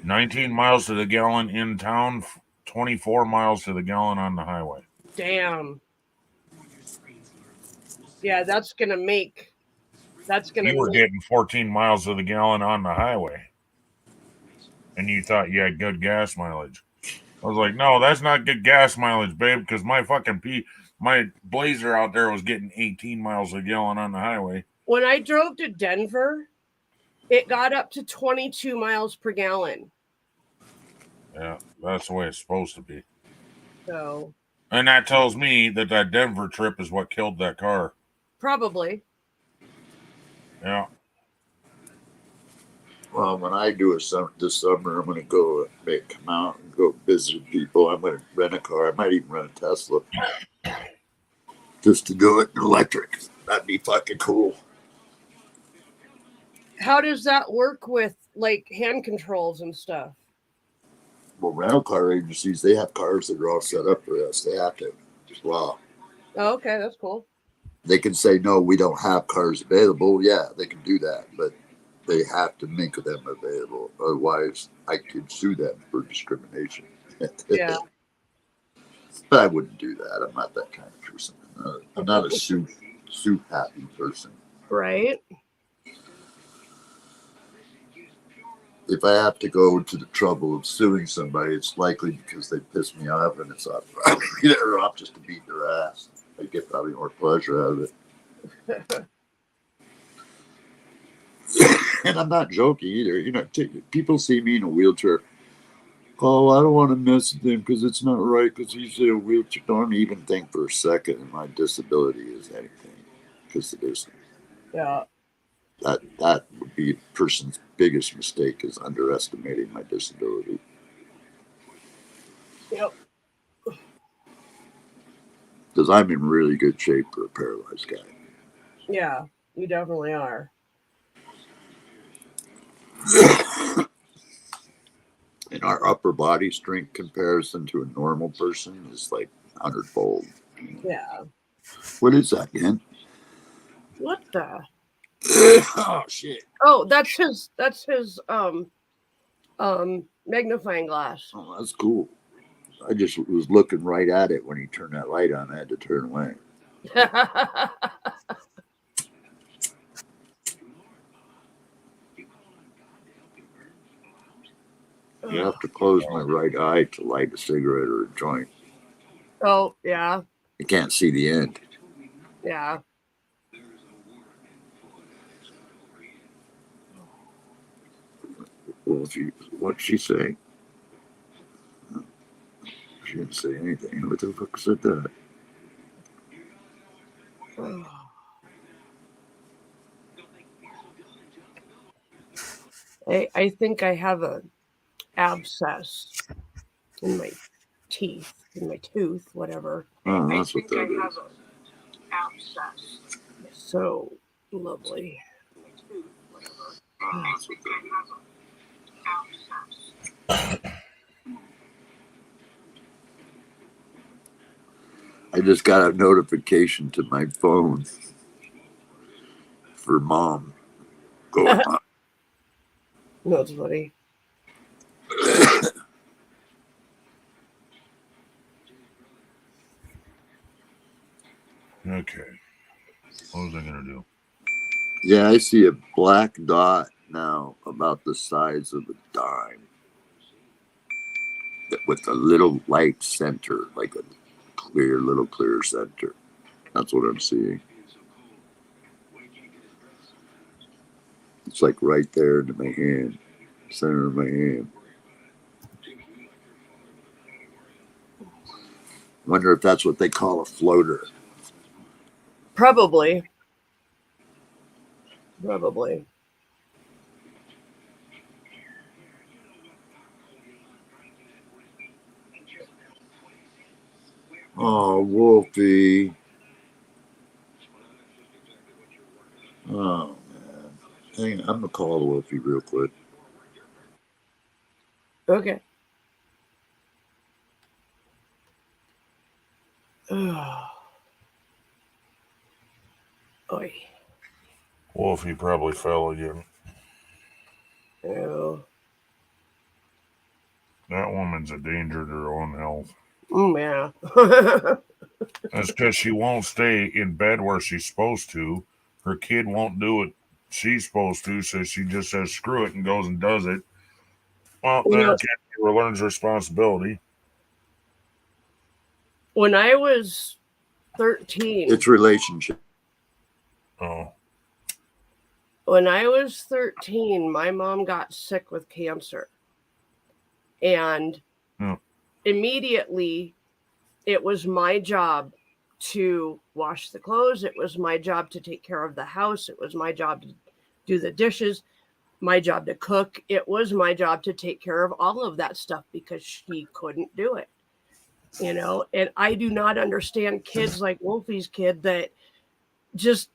19 miles to the gallon in town, 24 miles to the gallon on the highway. Damn. Yeah, that's going to make... You were getting 14 miles to the gallon on the highway. And you thought you had good gas mileage. I was like, no, that's not good gas mileage, babe, because my Blazer out there was getting 18 miles a gallon on the highway. When I drove to Denver, it got up to 22 miles per gallon. Yeah, that's the way it's supposed to be. So, and that tells me that Denver trip is what killed that car. Probably. Yeah. Well, when I do this summer, I'm going to go come out and go visit people. I'm going to rent a car. I might even rent a Tesla just to do it in electric. That'd be fucking cool. How does that work with like hand controls and stuff? Well, rental car agencies, they have cars that are all set up for us. They have to. Wow. Oh, okay, that's cool. They can say, no, we don't have cars available. Yeah, they can do that. But they have to make them available. Otherwise, I could sue them for discrimination. Yeah. But I wouldn't do that. I'm not that kind of person. I'm not a suit happy person. Right. If I have to go to the trouble of suing somebody, it's likely because they piss me off, and it's off. They're off just to beat their ass. I get probably more pleasure out of it. And I'm not joking either. You know, people see me in a wheelchair. Oh, I don't want to mess with him because it's not right because he's in a wheelchair. Don't even think for a second that my disability is anything, because it isn't. Yeah. That would be a person's biggest mistake, is underestimating my disability. Yep. Because I'm in really good shape for a paralyzed guy. Yeah, you definitely are. And our upper body strength comparison to a normal person is like 100-fold. Yeah. What is that, man? What the? Oh shit! Oh, that's his magnifying glass. Oh, that's cool. I just was looking right at it when he turned that light on. I had to turn away. You have to close my right eye to light a cigarette or a joint. Oh, yeah. You can't see the end. Yeah. Well, what'd she say? She didn't say anything. What the fuck said that? I think I have a abscess in my teeth, in my tooth, whatever. Oh, that's what that is. Abscess. So lovely. Oh, that's what that is. I just got a notification to my phone her mom going on. That's funny. Okay. What was I going to do? Yeah, I see a black dot now about the size of a dime with a little light center, like a clear center. That's what I'm seeing. It's like right there into my hand, center of my hand. Wonder if that's what they call a floater. Probably. Oh, Wolfie. Oh, man. Hang on, I'm going to call Wolfie real quick. Okay. Oy. Wolfie probably fell again. Oh. That woman's a danger to her own health. Yeah. That's because she won't stay in bed where she's supposed to. Her kid won't do what she's supposed to, so she just says screw it and goes and does it. Well, then her kid learns responsibility. When I was 13. It's relationship. Oh. When I was 13, my mom got sick with cancer. And immediately it was my job to wash the clothes. It was my job to take care of the house. It was my job to do the dishes, my job to cook. It was my job to take care of all of that stuff because she couldn't do it. You know, and I do not understand kids like Wolfie's kid that just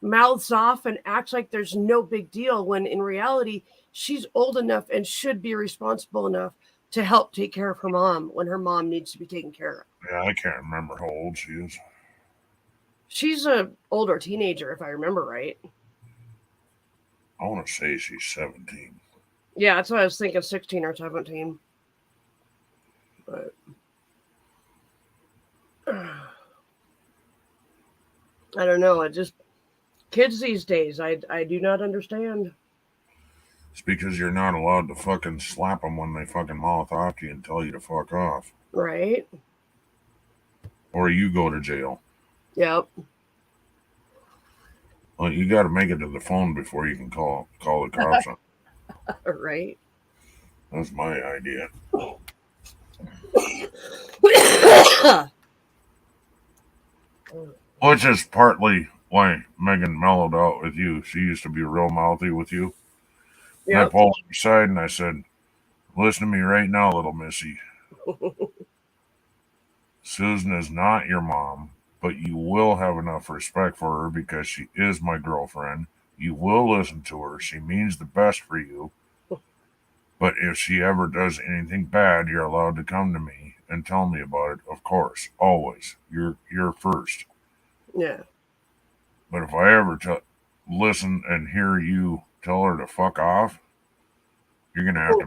mouths off and acts like there's no big deal when in reality she's old enough and should be responsible enough to help take care of her mom when her mom needs to be taken care of. Yeah, I can't remember how old she is. She's an older teenager, if I remember right. I want to say she's 17. Yeah, that's what I was thinking, 16 or 17. But I don't know. It just kids these days, I do not understand. It's because you're not allowed to fucking slap them when they fucking mouth off to you and tell you to fuck off. Right? Or you go to jail. Yep. Well, you got to make it to the phone before you can call the cops on. Right. That's my idea. Which is partly why Megan mellowed out with you. She used to be real mouthy with you. Yep. And I pulled her aside and I said, listen to me right now, little missy. Susan is not your mom, but you will have enough respect for her because she is my girlfriend. You will listen to her. She means the best for you. But if she ever does anything bad, you're allowed to come to me and tell me about it, of course. Always. You're first. Yeah. But if I ever listen and hear you tell her to fuck off, you're gonna have to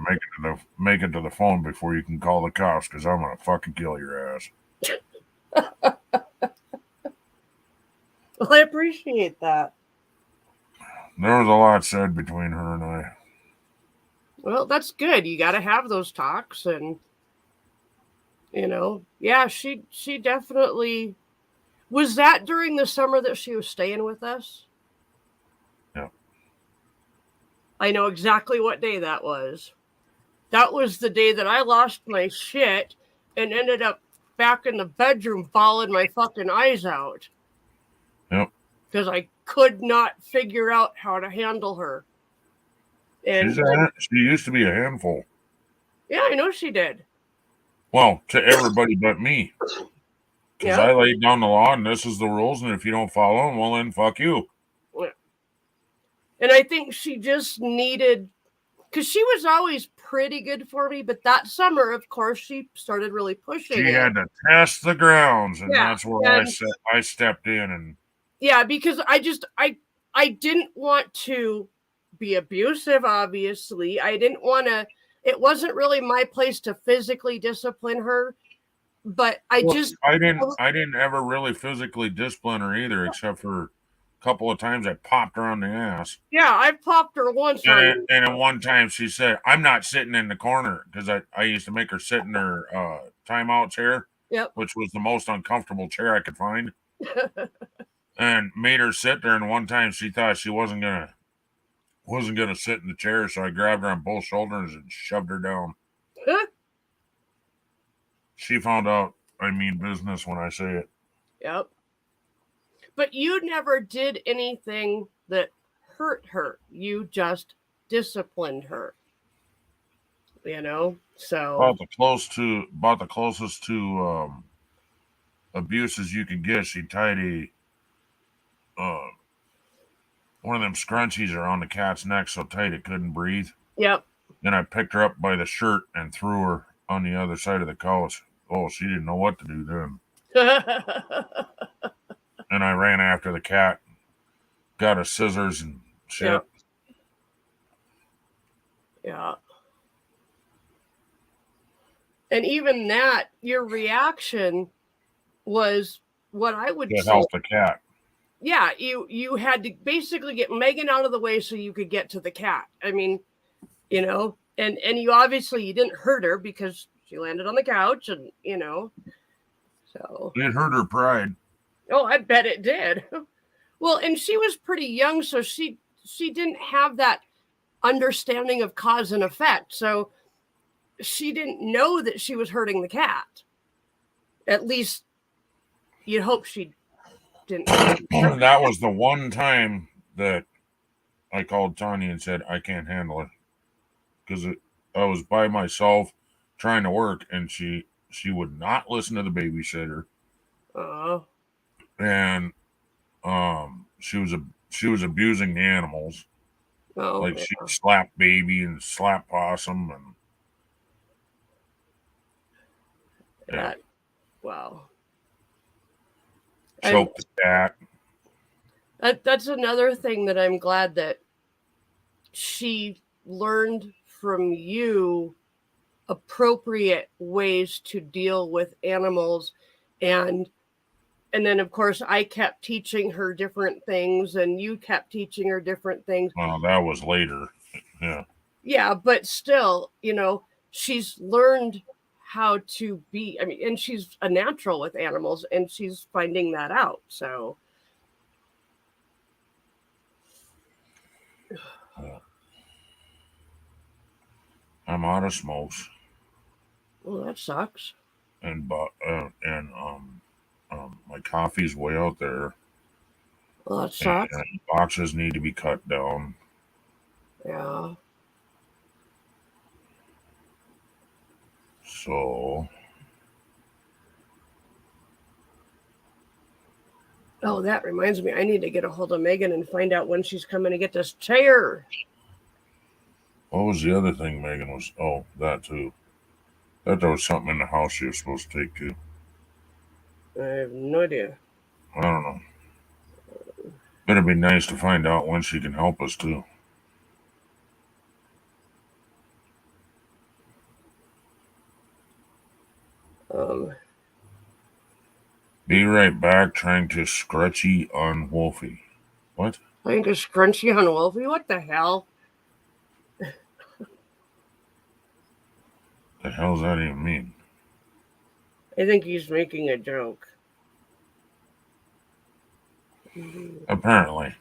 make it to the phone before you can call the cops, because I'm gonna fucking kill your ass. Well, I appreciate that. There was a lot said between her and I. Well, that's good. You got to have those talks, and yeah, she definitely. Was that during the summer that she was staying with us? Yeah. I know exactly what day that was. That was the day that I lost my shit and ended up back in the bedroom bawling my fucking eyes out. Yep. Because I could not figure out how to handle her. And she used to be a handful. Yeah, I know she did. Well, to everybody but me. Because I laid down the law and this is the rules, and if you don't follow them, well then fuck you. And I think she just needed, because she was always pretty good for me, but that summer, of course, she started really pushing. She had to test the grounds, and that's where I stepped in. And yeah, because I I didn't want to be abusive, obviously. I didn't want to, it wasn't really my place to physically discipline her, but I didn't ever really physically discipline her either, except for a couple of times I popped her on the ass. Yeah, I popped her once. And then one time she said, "I'm not sitting in the corner," because I used to make her sit in her timeout chair, Yep. which was the most uncomfortable chair I could find, and made her sit there. And one time she thought she wasn't gonna sit in the chair, so I grabbed her on both shoulders and shoved her down. She found out I mean business when I say it. Yep. But you never did anything that hurt her. You just disciplined her. You know? So About the closest to abuses you could get. She tied one of them scrunchies around the cat's neck so tight it couldn't breathe. Yep. Then I picked her up by the shirt and threw her on the other side of the couch. Oh, she didn't know what to do then. And I ran after the cat, got her scissors and shit. Yep. Yeah. And even that, your reaction was what I would To say. help the cat. Yeah, you had to basically get Megan out of the way so you could get to the cat. I mean, you know, and you obviously you didn't hurt her because she landed on the couch, and you know, so it hurt her pride. Oh, I bet it did. Well, and she was pretty young, so she didn't have that understanding of cause and effect. So she didn't know that she was hurting the cat. At least you'd hope she didn't. That was the one time that I called Tanya and said, I can't handle it. Because I was by myself trying to work, and she would not listen to the babysitter. And she was abusing the animals. Like she slapped baby and slapped possum and that. Wow. Choked the cat. That's another thing that I'm glad that she learned from you appropriate ways to deal with animals, and then of course I kept teaching her different things and you kept teaching her different things. Well, that was later. Yeah, but still, you know, she's learned how to be, I mean, and she's a natural with animals and she's finding that out. So I'm out of smokes. Well, that sucks. And my coffee's way out there. Well, that sucks. And boxes need to be cut down. Yeah. So. Oh, that reminds me. I need to get a hold of Megan and find out when she's coming to get this chair. What was the other thing Megan was? Oh, that too. That there was something in the house she was supposed to take too. I have no idea. I don't know. It'd be nice to find out when she can help us too. Be right back trying to scrunchie on Wolfie. What? Trying to scrunchie on Wolfie? What the hell? The hell does that even mean? I think he's making a joke. Apparently.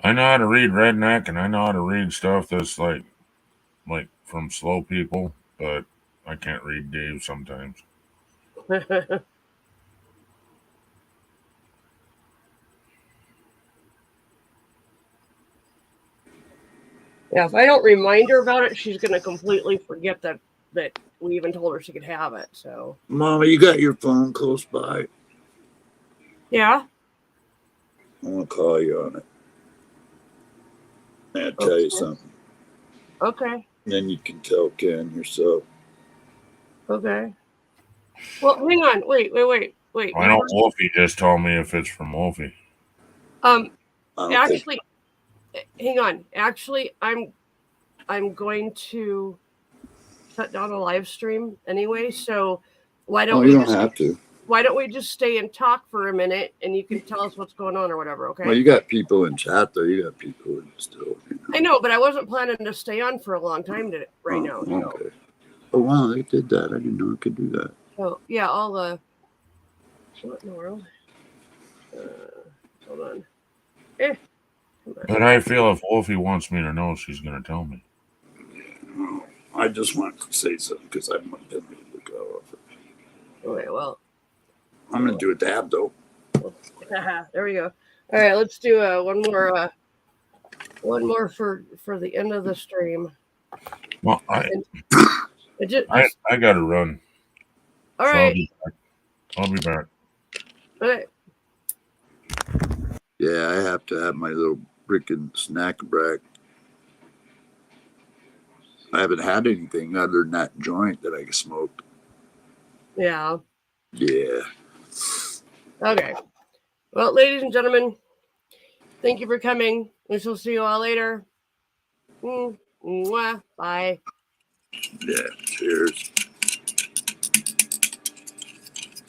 I know how to read redneck and I know how to read stuff that's like from slow people, but I can't read Dave sometimes. Yeah, if I don't remind her about it, she's going to completely forget that we even told her she could have it. So, Mama, you got your phone close by? Yeah. I want to call you on it. I'll tell you something. Okay. Then you can tell Ken yourself. Okay. Well, hang on. Wait. Wait. I know Wolfie just told me if it's from Wolfie. I don't think- Actually, hang on. Actually, I'm going to shut down a live stream anyway. So why don't you we don't just have to. why don't we just stay and talk for a minute, and you can tell us what's going on or whatever, okay? Well, you got people in chat though. You got people in still. I know, but I wasn't planning to stay on for a long time right now. Okay. Oh wow, they did that. I didn't know it could do that. So yeah, I'll what in the world? Hold on. But I feel if Wolfie wants me to know, she's going to tell me. I just wanted to say something because I didn't mean to go off. Okay, well, I'm gonna do a dab though. there we go. All right, let's do one more for the end of the stream. Well, I got to run. All right. I'll be back. Okay. Yeah, I have to have my little freaking snack break. I haven't had anything other than that joint that I smoked. Yeah. Yeah. Okay. Well, ladies and gentlemen, thank you for coming. We shall see you all later. Mwah. Bye. Yeah. Cheers.